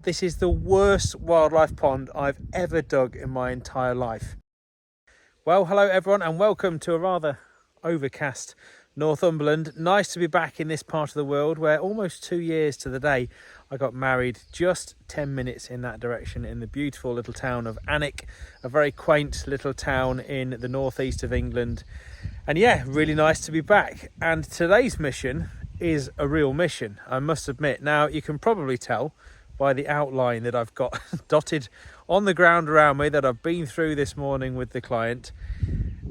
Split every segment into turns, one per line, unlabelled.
this is the worst wildlife pond I've ever dug in my entire life. Well, hello everyone and welcome to a rather overcast Northumberland. Nice to be back in this part of the world where almost 2 years to the day I got married, just 10 minutes in that direction, in the beautiful little town of Alnwick, a very quaint little town in the northeast of England. And yeah, really nice to be back. And today's mission is a real mission, I must admit. Now, you can probably tell by the outline that I've got dotted on the ground around me that I've been through this morning with the client,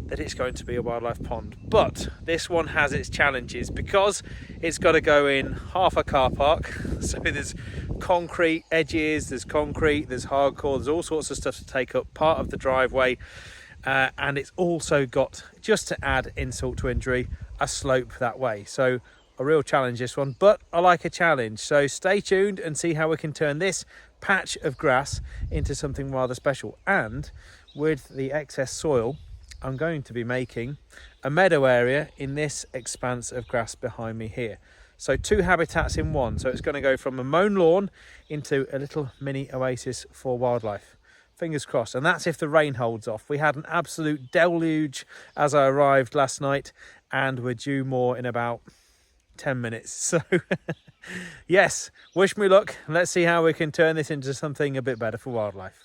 that it's going to be a wildlife pond. But this one has its challenges because it's got to go in half a car park. So there's concrete edges, there's concrete, there's hardcore, there's all sorts of stuff to take up part of the driveway. And it's also got, just to add insult to injury, a slope that way. So a real challenge, this one, but I like a challenge. So stay tuned and see how we can turn this patch of grass into something rather special. And with the excess soil, I'm going to be making a meadow area in this expanse of grass behind me here. So two habitats in one. So it's going to go from a mown lawn into a little mini oasis for wildlife. Fingers crossed. And that's if the rain holds off. We had an absolute deluge as I arrived last night, and we're due more in about 10 minutes. So yes, wish me luck. Let's see how we can turn this into something a bit better for wildlife.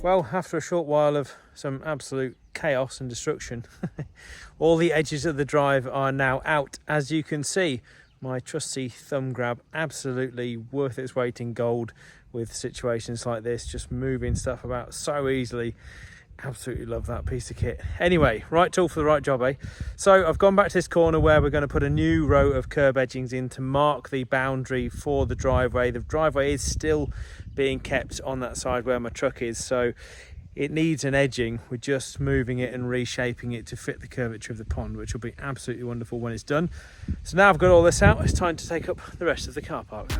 Well, after a short while of some absolute chaos and destruction, all the edges of the drive are now out. As you can see, my trusty thumb grab, absolutely worth its weight in gold with situations like this, just moving stuff about so easily. Absolutely love that piece of kit. Anyway, right tool for the right job, eh? So I've gone back to this corner where we're going to put a new row of curb edgings in to mark the boundary for the driveway. The driveway is still being kept on that side where my truck is, so it needs an edging. We're just moving it and reshaping it to fit the curvature of the pond, which will be absolutely wonderful when it's done. So now I've got all this out, it's time to take up the rest of the car park.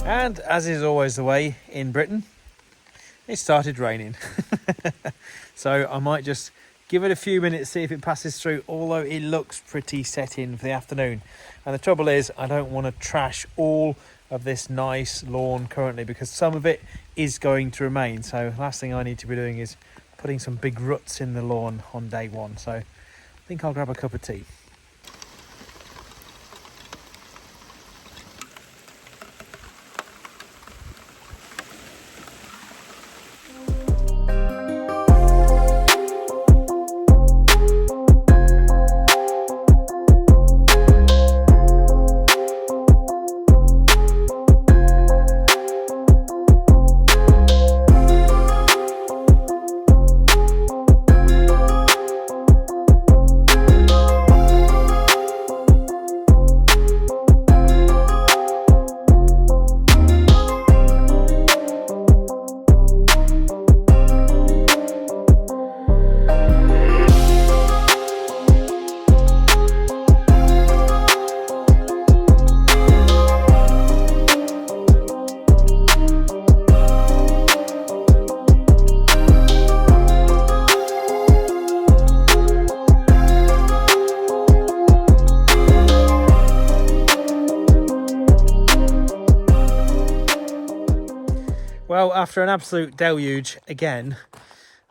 And as is always the way in Britain, it started raining. So I might just give it a few minutes, see if it passes through, although it looks pretty set in for the afternoon. And the trouble is, I don't want to trash all of this nice lawn currently, because some of it is going to remain. So the last thing I need to be doing is putting some big ruts in the lawn on day one. So I think I'll grab a cup of tea. Well, after an absolute deluge again,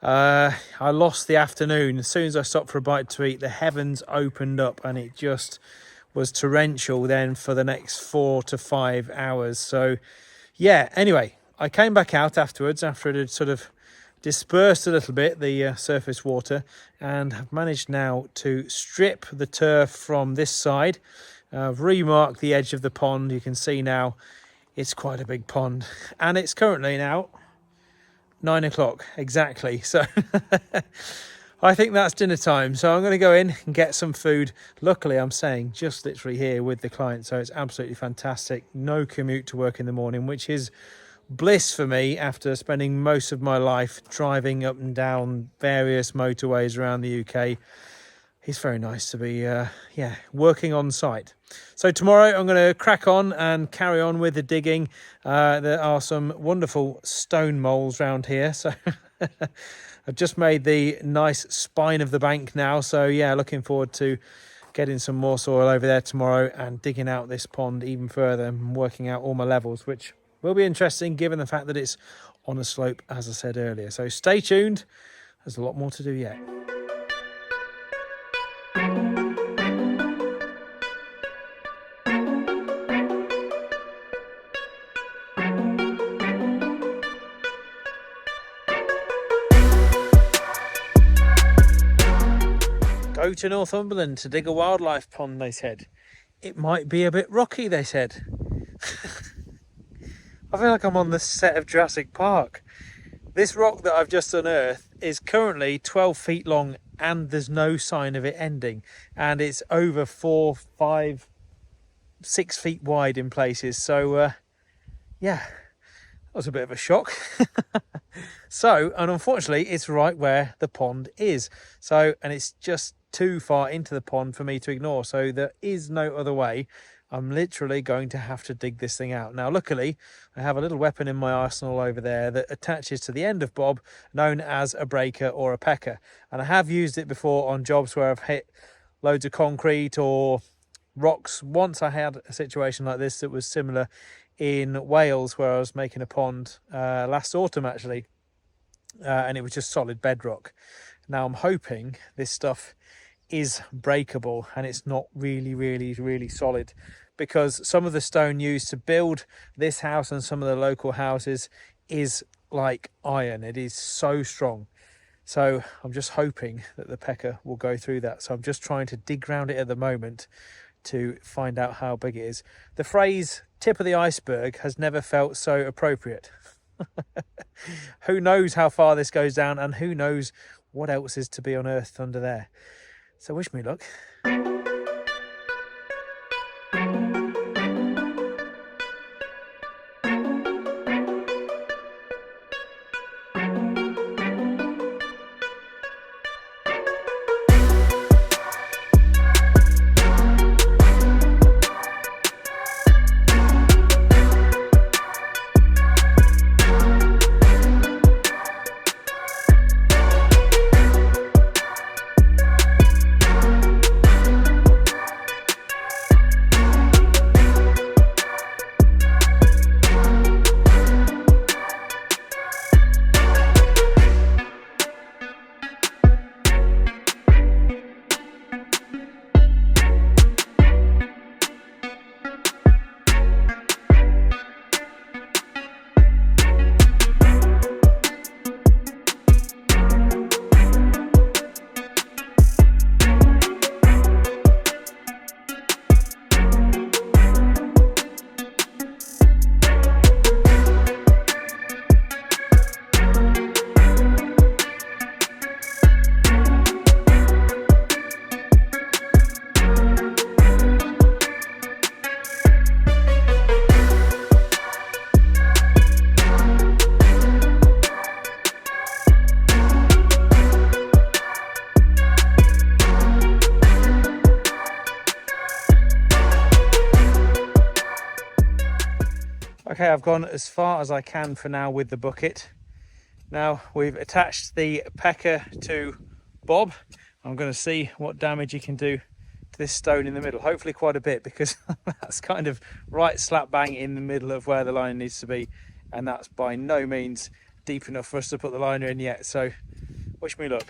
I lost the afternoon. As soon as I stopped for a bite to eat, the heavens opened up and it just was torrential then for the next 4 to 5 hours. So yeah, anyway, I came back out afterwards after it had sort of dispersed a little bit, the surface water, and have managed now to strip the turf from this side. I've remarked the edge of the pond. You can see now it's quite a big pond, and it's currently now 9 o'clock exactly. So I think that's dinner time. So I'm going to go in and get some food. Luckily, I'm staying just literally here with the client, so it's absolutely fantastic. No commute to work in the morning, which is bliss for me after spending most of my life driving up and down various motorways around the UK. It's very nice to be working on site. So tomorrow I'm going to crack on and carry on with the digging. There are some wonderful stone moles around here, so I've just made the nice spine of the bank now. So yeah, looking forward to getting some more soil over there tomorrow and digging out this pond even further and working out all my levels, which will be interesting given the fact that it's on a slope, as I said earlier. So stay tuned. There's a lot more to do yet. Go to Northumberland to dig a wildlife pond, they said. It might be a bit rocky, they said. I feel like I'm on the set of Jurassic Park. This rock that I've just unearthed is currently 12 feet long and there's no sign of it ending. And it's over 4, 5, 6 feet wide in places. So, yeah, that was a bit of a shock. So, and unfortunately, it's right where the pond is. So, and it's just too far into the pond for me to ignore. So there is no other way. I'm literally going to have to dig this thing out. Now, luckily, I have a little weapon in my arsenal over there that attaches to the end of bob, known as a breaker or a pecker. And I have used it before on jobs where I've hit loads of concrete or rocks. Once I had a situation like this that was similar in Wales, where I was making a pond last autumn, actually. And it was just solid bedrock. Now I'm hoping this stuff is breakable and it's not really solid, because some of the stone used to build this house and some of the local houses is like iron. It is so strong. So I'm just hoping that the pecker will go through that. So I'm just trying to dig around it at the moment to find out how big it is. The phrase tip of the iceberg has never felt so appropriate. Who knows how far this goes down, and who knows what else is to be unearthed under there. So wish me luck. Okay, I've gone as far as I can for now with the bucket. Now we've attached the pecker to Bob. I'm going to see what damage he can do to this stone in the middle. Hopefully quite a bit, because that's kind of right slap bang in the middle of where the line needs to be. and that's by no means deep enough for us to put the liner in yet, so wish me luck.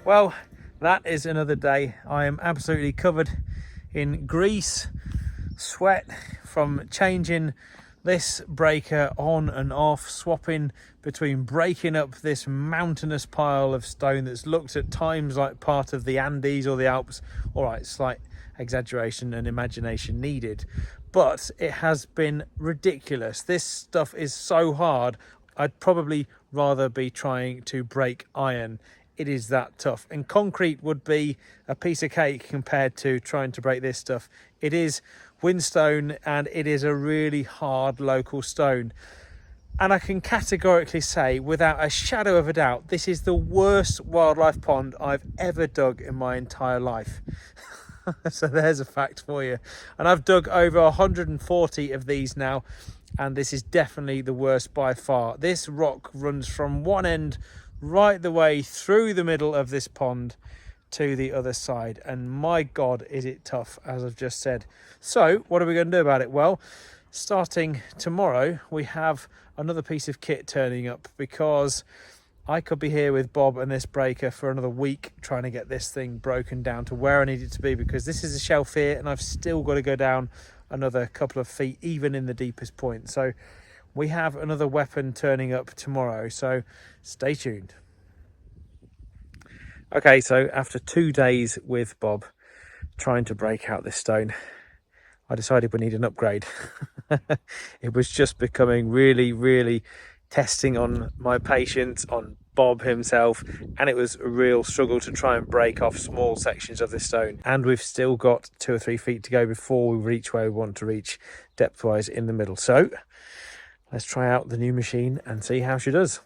Well, that is another day. I am absolutely covered in grease, sweat from changing this breaker on and off, swapping between breaking up this mountainous pile of stone that's looked at times like part of the Andes or the Alps. All right, slight exaggeration and imagination needed, but it has been ridiculous. This stuff is so hard. I'd probably rather be trying to break iron. It is that tough, and concrete would be a piece of cake compared to trying to break this stuff. It is whinstone, and it is a really hard local stone, and I can categorically say without a shadow of a doubt, this is the worst wildlife pond I've ever dug in my entire life. So there's a fact for you. And I've dug over 140 of these now, and this is definitely the worst by far. This rock runs from one end right the way through the middle of this pond to the other side, and my god is it tough, as I've just said. So what are we going to do about it? Well, starting tomorrow we have another piece of kit turning up, because I could be here with Bob and this breaker for another week trying to get this thing broken down to where I need it to be, because this is a shelf here and I've still got to go down another couple of feet even in the deepest point. So we have another weapon turning up tomorrow, so stay tuned. Okay, so after 2 days with Bob trying to break out this stone, I decided we need an upgrade. It was just becoming really testing on my patience, on Bob himself, and it was a real struggle to try and break off small sections of this stone. And we've still got 2 or 3 feet to go before we reach where we want to reach depth wise in the middle. So let's try out the new machine and see how she does.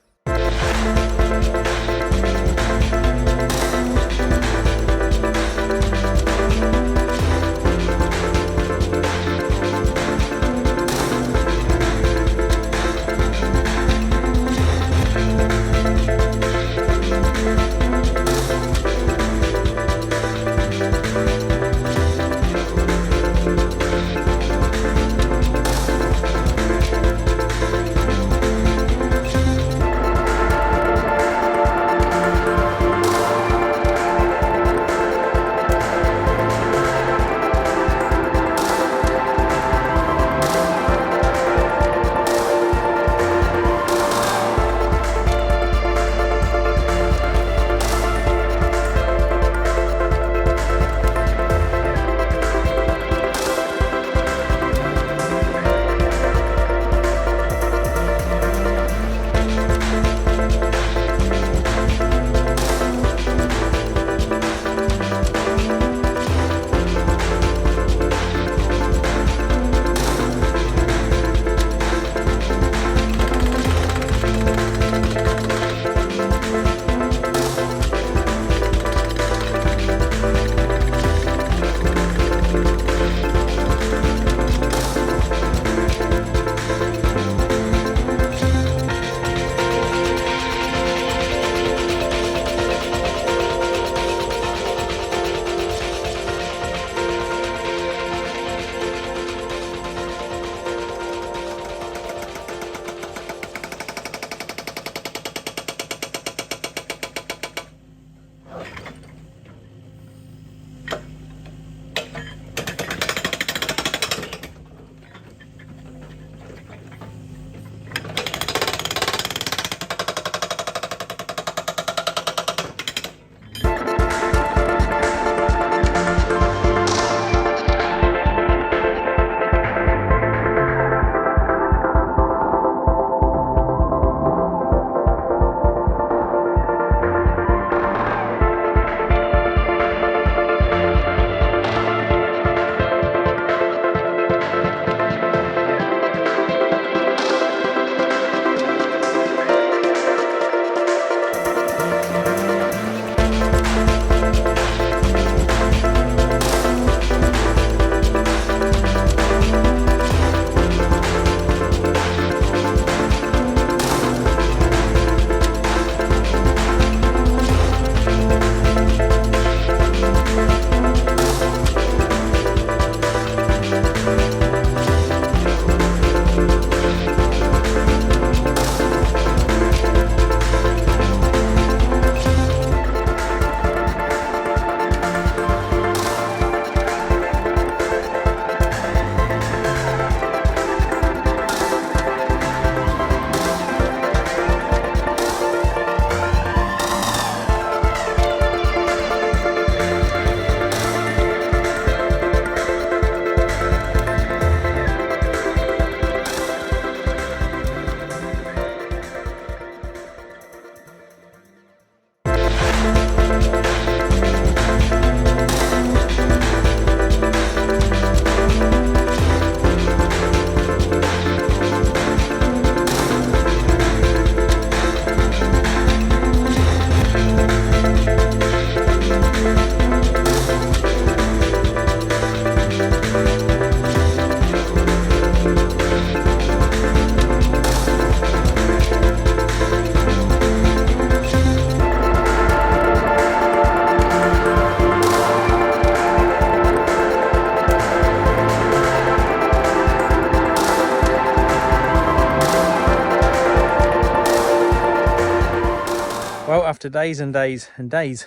Well, after days and days and days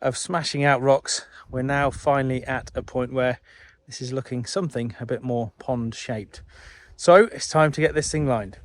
of smashing out rocks, we're now finally at a point where this is looking something a bit more pond shaped. So it's time to get this thing lined.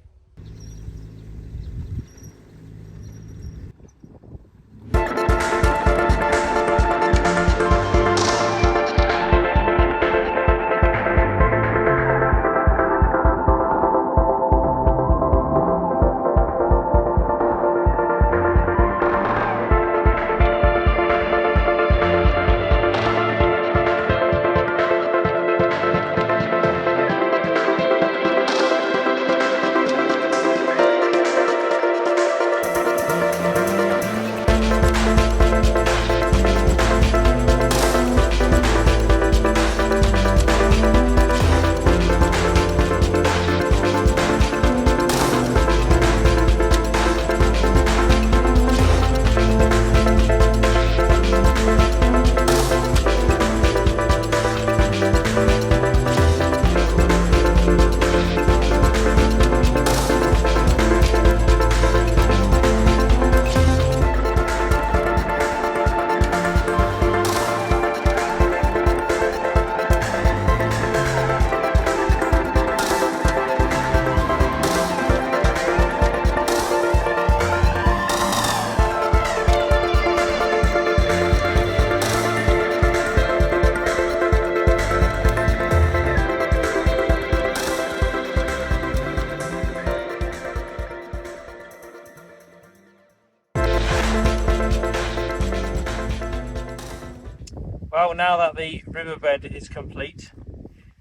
Well, now that the riverbed is complete,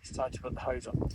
it's time to put the hose on.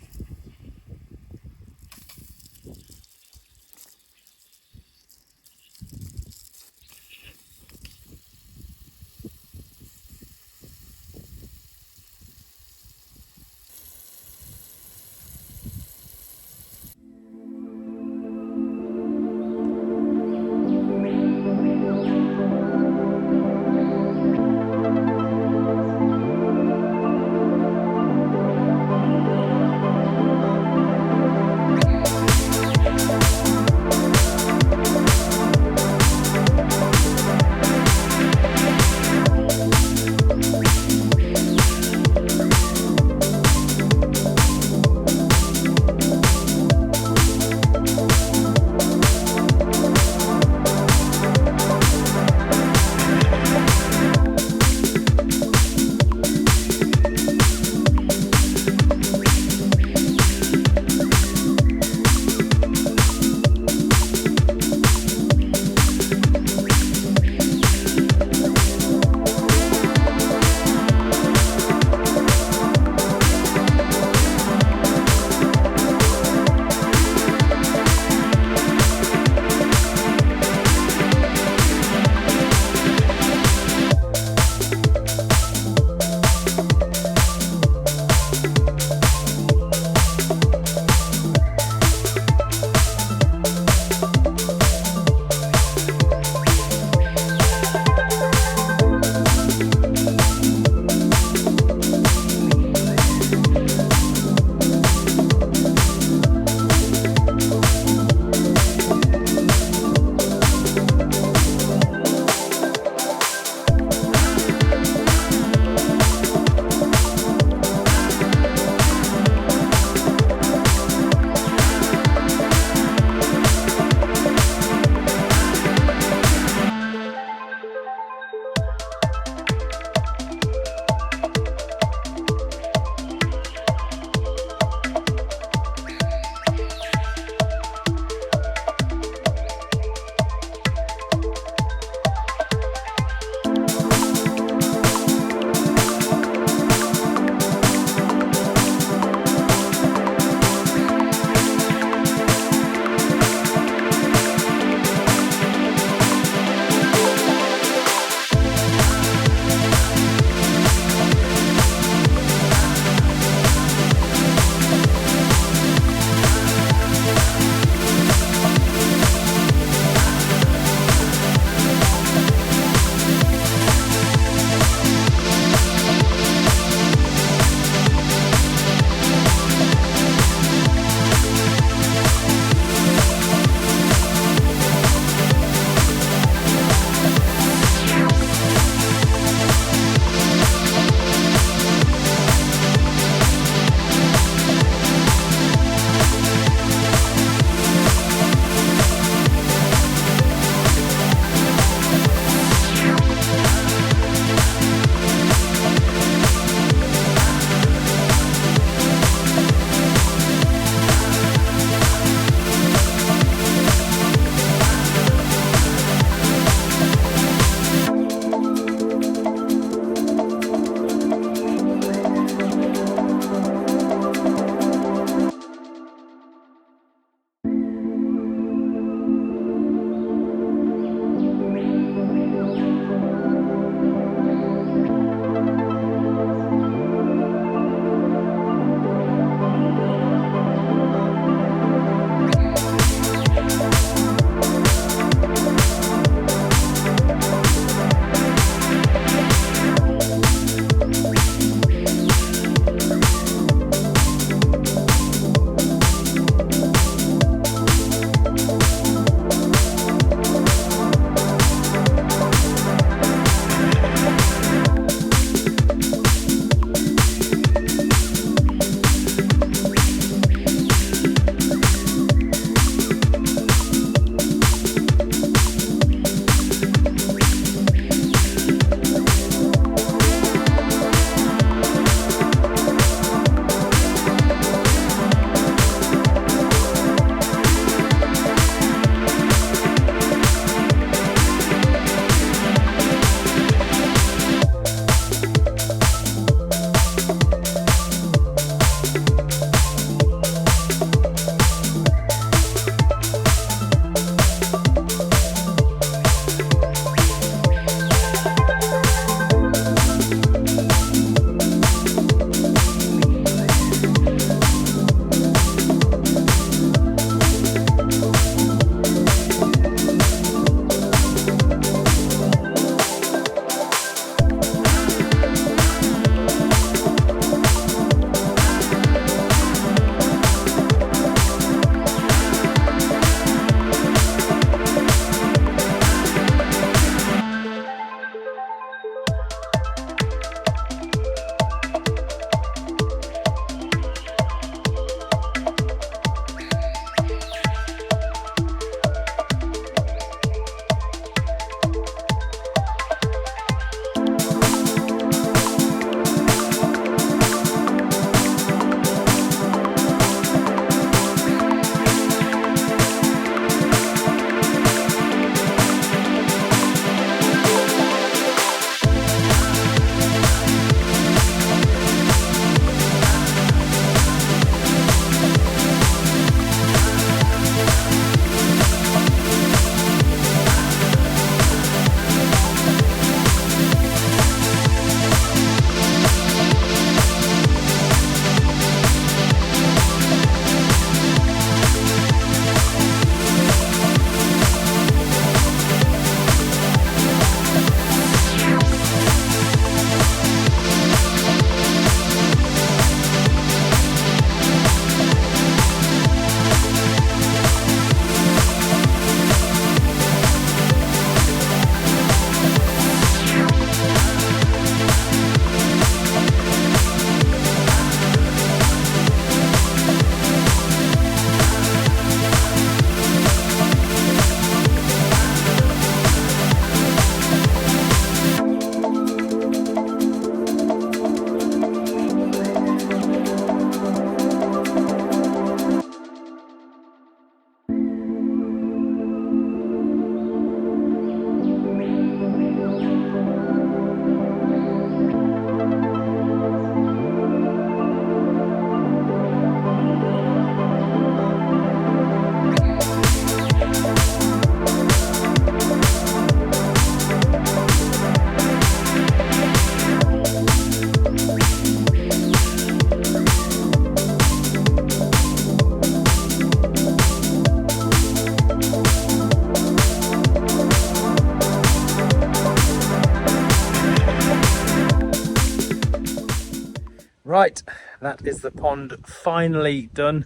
Right, that is the pond finally done.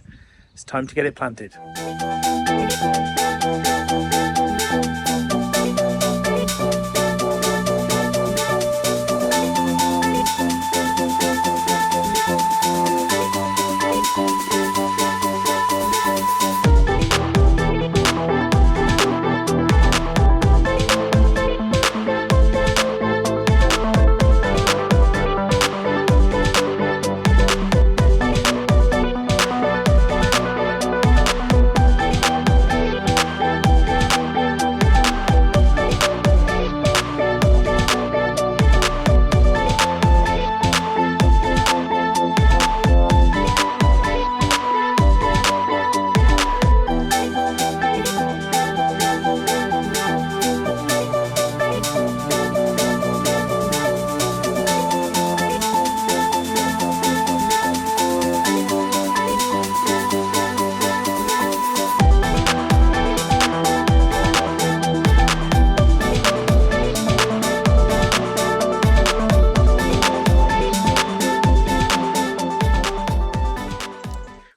It's time to get it planted.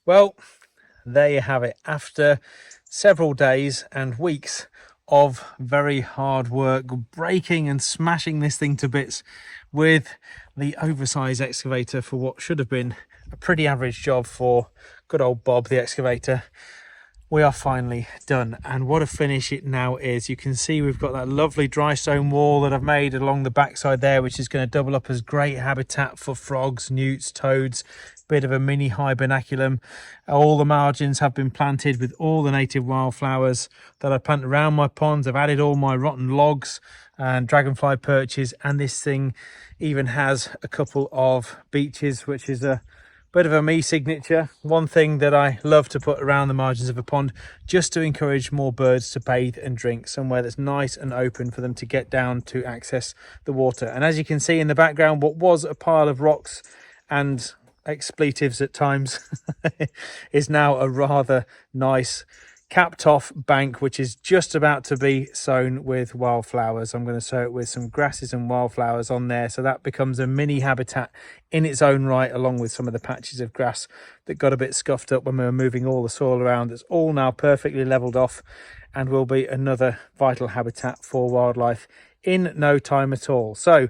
Well, there you have it. After several days and weeks of very hard work, breaking and smashing this thing to bits with the oversized excavator for what should have been a pretty average job for good old Bob the excavator, we are finally done. And what a finish it now is. You can see we've got that lovely dry stone wall that I've made along the backside there, which is going to double up as great habitat for frogs, newts, toads, bit of a mini hibernaculum. All the margins have been planted with all the native wildflowers that I plant around my ponds. I've added all my rotten logs and dragonfly perches, and this thing even has a couple of beeches, which is a bit of a me signature. One thing that I love to put around the margins of a pond, just to encourage more birds to bathe and drink, somewhere that's nice and open for them to get down to access the water. And as you can see in the background, what was a pile of rocks and expletives at times is now a rather nice capped off bank, which is just about to be sown with wildflowers. I'm going to sow it with some grasses and wildflowers on there, so that becomes a mini habitat in its own right, along with some of the patches of grass that got a bit scuffed up when we were moving all the soil around. It's all now perfectly leveled off and will be another vital habitat for wildlife in no time at all. So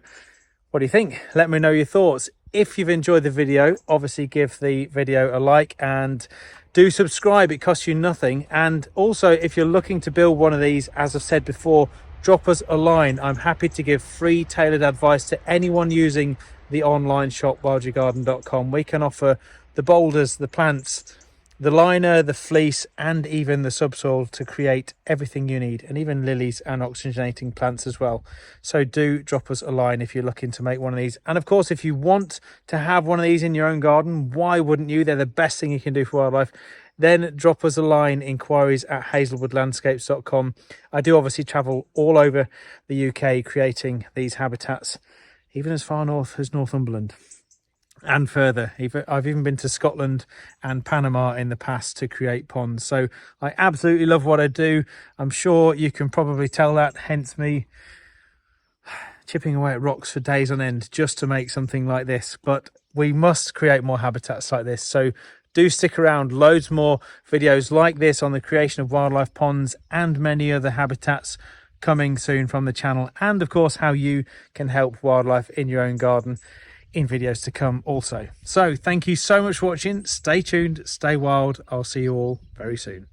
what do you think? Let me know your thoughts. If you've enjoyed the video, obviously give the video a like and do subscribe. It costs you nothing. And also, if you're looking to build one of these, as I've said before, drop us a line. I'm happy to give free tailored advice to anyone using the online shop wildyourgarden.com. We can offer the boulders, the plants, the liner, the fleece, and even the subsoil to create everything you need, and even lilies and oxygenating plants as well. So do drop us a line if you're looking to make one of these. And of course, if you want to have one of these in your own garden, why wouldn't you? They're the best thing you can do for wildlife. Then drop us a line, inquiries@hazelwoodlandscapes.com. I do obviously travel all over the UK creating these habitats, even as far north as Northumberland and further. I've even been to Scotland and Panama in the past to create ponds. So I absolutely love what I do. I'm sure you can probably tell that, hence me chipping away at rocks for days on end just to make something like this. But we must create more habitats like this. So do stick around. Loads more videos like this on the creation of wildlife ponds and many other habitats coming soon from the channel. And of course, how you can help wildlife in your own garden in videos to come also. So thank you so much for watching. Stay tuned, stay wild. I'll see you all very soon.